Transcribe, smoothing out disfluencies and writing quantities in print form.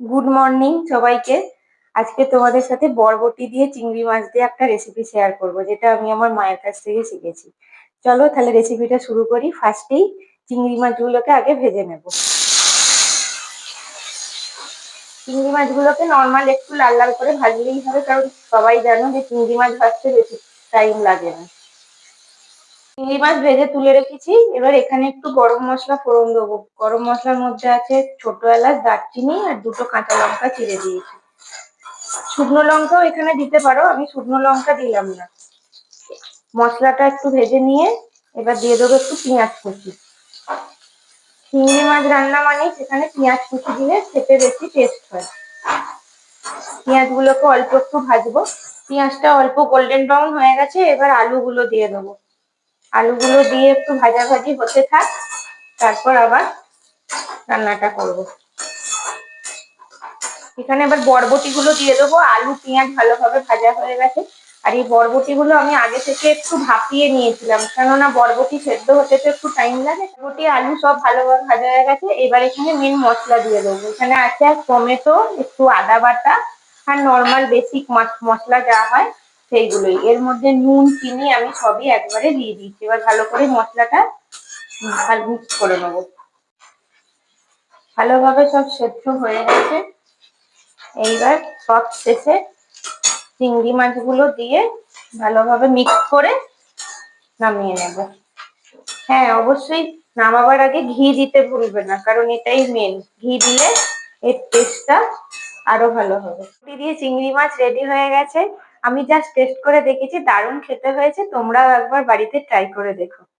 Good morning সবাইকে। আজকে তোমাদের সাথে বরবটি দিয়ে চিংড়ি মাছ দিয়ে একটা রেসিপি শেয়ার করব, যেটা আমি আমার মায়ের কাছ থেকে শিখেছি। চলো তাহলে রেসিপিটা শুরু করি। ফার্স্টেই চিংড়ি মাছগুলোকে আগে ভেজে নেব। চিংড়ি মাছগুলোকে নর্মাল একটু লাল লাল করে ভাজলেই হবে, কারণ সবাই জানো যে চিংড়ি মাছ ভাজতে বেশি টাইম লাগে না। চিংড়ি মাছ ভেজে তুলে রেখেছি। এবার এখানে একটু গরম মশলা ফোড়ন দেবো। গরম মশলার মধ্যে আছে ছোট এলাচ, দারচিনি আর দুটো কাঁচা লঙ্কা চিড়ে দিয়েছি। শুকনো লঙ্কাও এখানে দিতে পারো, আমি শুকনো লঙ্কা দিলাম না। মশলাটা একটু ভেজে নিয়ে এবার দিয়ে দেবো একটু পেঁয়াজ কুচি। চিংড়ি মাছ রান্না মানে সেখানে পেঁয়াজ কুচি দিলে খেতে বেশি টেস্ট হয়। পেঁয়াজগুলোকে অল্প একটু ভাজবো। পেঁয়াজটা অল্প গোল্ডেন ব্রাউন হয়ে গেছে, এবার আলুগুলো দিয়ে দেবো। আলুগুলো দিয়ে একটু ভাজাভাজি হতে থাক, তারপর আবার রান্নাটা করবো। এখানে এবার বরবটি গুলো দিয়ে দেবো। আলু পেঁয়াজ ভালোভাবে ভাজা হয়ে গেছে। আর এই বরবটি গুলো আমি আগে থেকে একটু ভাপিয়ে নিয়েছিলাম, কেননা বরবটি সেদ্ধ হতে তো একটু টাইম লাগে। বরবটি আলু সব ভালোভাবে ভাজা হয়ে গেছে। এবার এখানে মেন মশলা দিয়ে দেবো। এখানে আছে টমেটো, একটু আদা বাটা আর নর্মাল বেসিক মশলা যা হয় সেইগুলোই। এর মধ্যে নুন চিনি আমি সবই একবারে দিয়ে দিচ্ছি। এবার ভালো করে মশলাটা মিক্স করে নেবো। ভালোভাবে সব সেদ্ধ হয়ে গেছে। এইবার সব শেষে চিংড়ি মাছগুলো দিয়ে ভালোভাবে মিক্স করে নামিয়ে নেব। হ্যাঁ, অবশ্যই নামাবার আগে ঘি দিতে ভুলবে না, কারণ এটাই মেন। ঘি দিলে এর টেস্টটা আরো ভালো হবে। বরবটি দিয়ে চিংড়ি মাছ রেডি হয়ে গেছে। আমি জাস্ট টেস্ট করে দেখেছি, দারুণ খেতে হয়েছে। তোমরাও একবার বাড়িতে ট্রাই করে দেখো।